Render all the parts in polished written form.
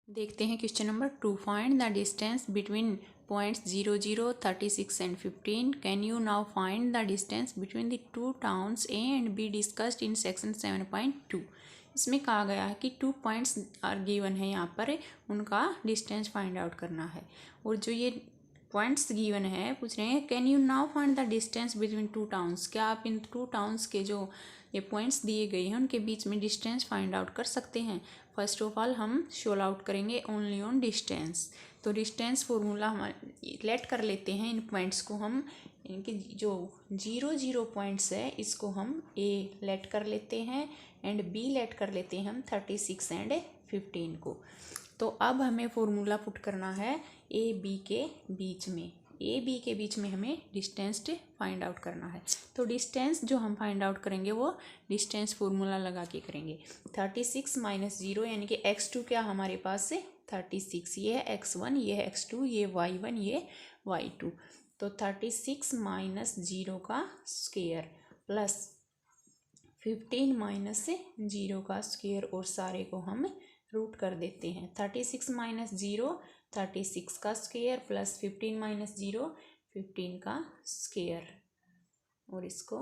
देखते हैं question number 2। Find the distance between points 0, 0, 36 and 15। Can you now find the distance between the two towns A and be discussed in section 7.2। इसमें कहा गया है कि 2 points are given है, यहाँ पर उनका डिस्टेंस फाइंड आउट करना है। और जो ये पॉइंट्स गिवन है पूछ रहे हैं can you now find the distance between two towns. क्या आप इन टू टाउन्स के जो ये पॉइंट्स दिए गए हैं उनके बीच में डिस्टेंस फाइंड आउट कर सकते हैं। फर्स्ट ऑफ ऑल हम सोल्व आउट करेंगे ओनली ऑन डिस्टेंस। तो डिस्टेंस फॉर्मूला हम लेट कर लेते हैं। इन पॉइंट्स को हम इनके जो 0, 0 पॉइंट्स है इसको हम ए लेट कर लेते हैं एंड बी लेट कर लेते हैं हम 36 एंड 15 को। तो अब हमें फॉर्मूला पुट करना है ए बी के बीच में। ए बी के बीच में हमें डिस्टेंस फाइंड आउट करना है। तो डिस्टेंस जो हम फाइंड आउट करेंगे वो डिस्टेंस फॉर्मूला लगा के करेंगे। 36 माइनस 0 यानी कि x2 क्या हमारे पास से 36, ये है x1, ये है x2, ये y1, ये y2। तो 36 माइनस 0 का स्क्वायर प्लस 15 माइनस 0 का स्क्वायर और सारे को हम रूट कर देते हैं। 36 माइनस 0 36 का स्क्वायर प्लस 15 माइनस 0 15 का स्क्वायर और इसको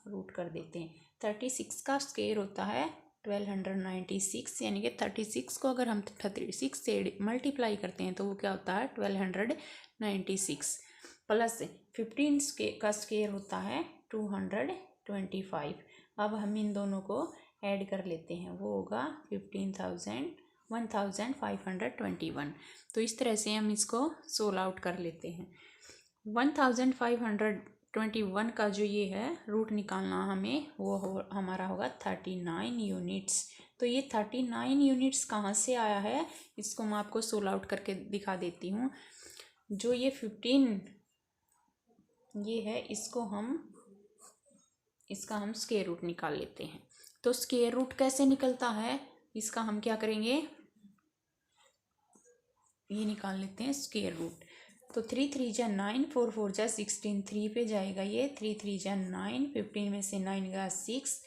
रूट कर देते हैं। 36 का स्क्वायर होता है 1296 यानी कि 36 को अगर हम 36 से मल्टीप्लाई करते हैं तो वो क्या होता है 1296 प्लस 15 का स्क्वायर होता है 225। अब हम इन दोनों को ऐड कर लेते हैं, वो होगा 1521। तो इस तरह से हम इसको सोल्व आउट कर लेते हैं। 1521 का जो ये है रूट निकालना हमें वो हमारा होगा 39 यूनिट्स। तो ये 39 यूनिट्स कहाँ से आया है इसको मैं आपको सोल्व आउट करके दिखा देती हूँ। जो ये 15 ये है इसका हम स्क्वायर रूट निकाल लेते हैं। तो स्क्वायर रूट कैसे निकलता है इसका हम क्या करेंगे, ये निकाल लेते हैं स्क्वायर रूट। तो 3 3 जा 9, 4 4 जा 16, 3 पे जाएगा ये 3 3 जा 9, 15 में से 9 गया 6।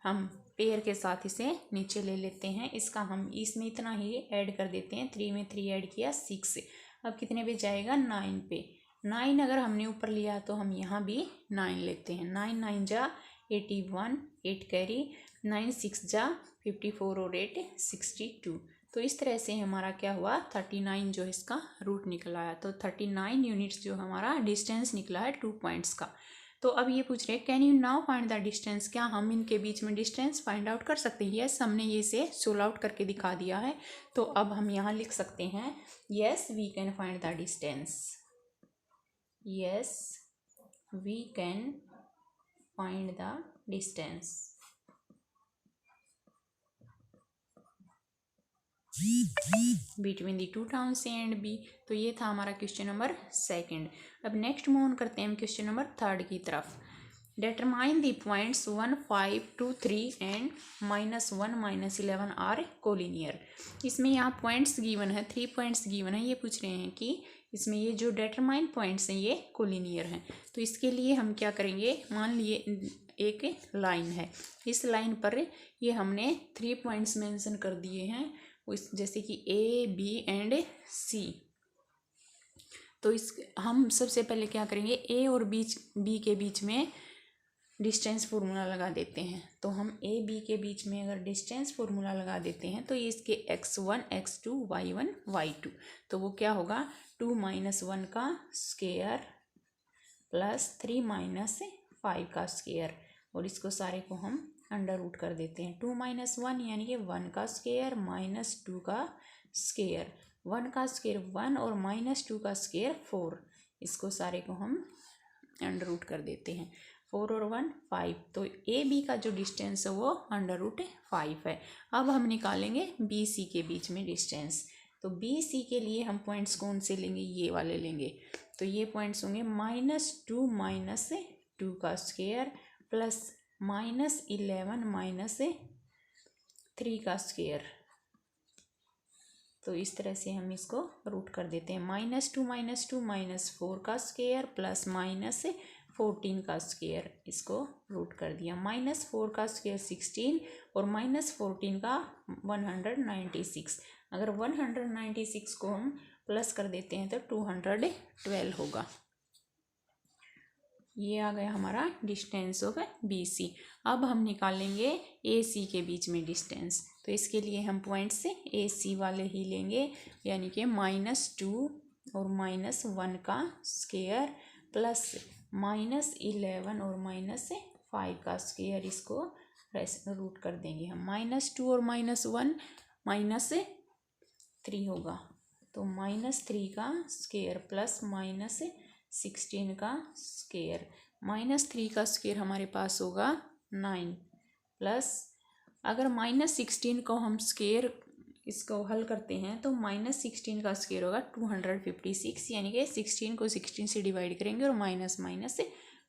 हम पेयर के साथ इसे नीचे ले लेते हैं। इसका हम इसमें इतना ही ऐड कर देते हैं, 3 में 3 ऐड किया 6। अब कितने पे जाएगा 9 पे। 9 अगर हमने ऊपर लिया तो हम यहाँ भी 9 लेते हैं। 9 9 जा 81, 8 कैरी, 9 6 जा 54 और 8 62। तो इस तरह से हमारा क्या हुआ 39 जो इसका रूट निकला है। तो 39 यूनिट्स जो हमारा डिस्टेंस निकला है 2 पॉइंट्स का। तो अब ये पूछ रहे हैं can you now find the distance. क्या हम इनके बीच में डिस्टेंस फाइंड आउट कर सकते हैं। यस, हमने ये इसे सोल्व आउट करके दिखा दिया है। तो अब हम यहाँ लिख सकते हैं yes we can find the distance. Yes we can find the distance. Between the two towns A and B. तो ये था हमारा क्वेश्चन नंबर 2। अब नेक्स्ट मूव ऑन करते हैं हम क्वेश्चन नंबर 3 की तरफ। Determine the points 1 5 2 3 and -1 -11 are collinear. इसमें यहाँ पॉइंट्स गिवन है, 3 पॉइंट्स गिवन है। ये पूछ रहे हैं कि इसमें ये जो डेटरमाइन पॉइंट्स हैं ये कोलिनियर हैं। तो इसके लिए हम क्या करेंगे, मान लिए एक लाइन है, इस लाइन पर ये हमने 3 पॉइंट्स मेंशन कर दिए हैं जैसे कि ए बी एंड सी। तो इस हम सबसे पहले क्या करेंगे ए और बी के बीच में डिस्टेंस फार्मूला लगा देते हैं। तो हम ए बी के बीच में अगर डिस्टेंस फार्मूला लगा देते हैं तो ये इसके x1 x2 y1 y2। तो वो क्या होगा 2 - 1 का स्क्वायर प्लस 3 - 5 का स्क्वायर और इसको सारे को हम अंडर रूट कर देते हैं। 2 - 1 यानी कि 1 का स्क्वायर -2 का स्क्वायर। 1 का स्क्वायर 1 और -2 का स्क्वायर 4। इसको सारे को हम अंडर रूट कर देते हैं। 4 और 1 5। तो ए बी का जो डिस्टेंस है वो अंडर रूट 5 है। अब हम निकालेंगे बी सी के बीच में डिस्टेंस। तो बी सी के लिए हम पॉइंट्स कौन से लेंगे, ये वाले लेंगे। तो ये पॉइंट्स होंगे -2 - 2 का स्क्वायर प्लस -11 - 3 का स्क्वायर। तो इस तरह से हम इसको रूट कर देते हैं। -2 - 2 -4 का स्क्वायर प्लस -14 का स्क्वायर, इसको रूट कर दिया। -4 का स्क्वायर 16 और -14 का 196। अगर 196 को हम प्लस कर देते हैं तो 212 होगा। ये आ गया हमारा डिस्टेंस ऑफ BC। अब हम निकालेंगे AC के बीच में डिस्टेंस। तो इसके लिए हम पॉइंट से AC वाले ही लेंगे, यानी कि -2 और -1 का स्क्वायर प्लस -11 और -5 का स्क्वायर, इसको रूट कर देंगे हम। -2 और -1 -3 होगा, तो -3 का स्क्वायर प्लस -16 का स्क्वायर। -3 का स्क्वायर हमारे पास होगा 9 प्लस, अगर -16 को हम स्क्वायर इसको हल करते हैं तो -16 का स्क्वायर होगा 256, यानी कि 16 को 16 से डिवाइड करेंगे और माइनस माइनस से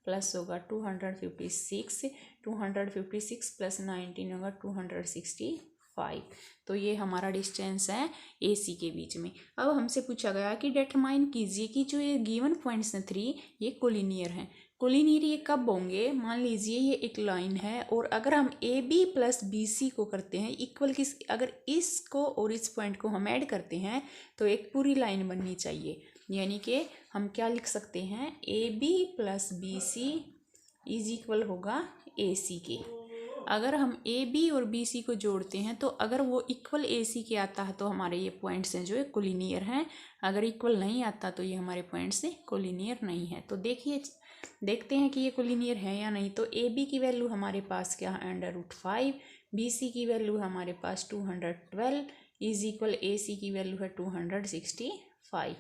प्लस होगा 256। 256 प्लस 19 होगा 265। तो ये हमारा डिस्टेंस है AC के बीच में। अब हमसे पूछा गया कि डिटरमाइन कीजिए कि जो ये गिवन पॉइंट्स हैं 3, ये कोलिनियर हैं। कोलिनियर ये कब होंगे? मान लीजिए ये एक लाइन है और अगर हम AB प्लस BC को करते हैं इक्वल, किस अगर इसको और इस पॉइंट को हम ऐड करते हैं तो एक पूरी लाइन बननी चाहिए, यानी कि हम क्या लिख सकते हैं, AB plus BC is equal होगा AC के। अगर हम AB और BC को जोड़ते हैं तो अगर वो इक्वल AC के आता है तो हमारे ये पॉइंट्स हैं जो है कोलिनियर हैं, अगर इक्वल नहीं आता तो ये हमारे पॉइंट्स हैं कोलिनियर नहीं है। तो देखते हैं कि ये कोलिनियर है या नहीं। तो AB की वैल्यू हमारे पास क्या है, √5, BC की वैल्यू हमारे पास 212 इज इक्वल AC की वैल्यू है 265।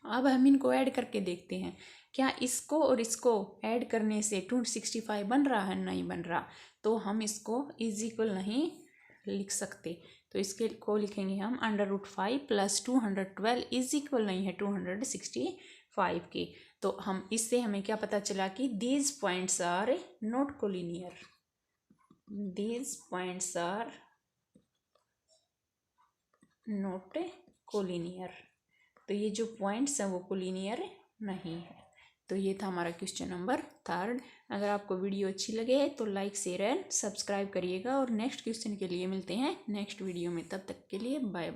अब हम इनको ऐड करके देखते हैं, क्या इसको और इसको ऐड करने से 265 बन रहा है? नहीं बन रहा, तो हम इसको इज इक्वल नहीं लिख सकते। तो इसके को लिखेंगे हम √5 प्लस 212 इज इक्वल नहीं है 265 के। तो हम इससे हमें क्या पता चला कि these points are not collinear, these points are not collinear. तो ये जो पॉइंट्स हैं वो कोलिनियर नहीं है। तो ये था हमारा क्वेश्चन नंबर 3। अगर आपको वीडियो अच्छी लगे तो लाइक शेयर एंड सब्सक्राइब करिएगा और नेक्स्ट क्वेश्चन के लिए मिलते हैं नेक्स्ट वीडियो में। तब तक के लिए बाय बाय।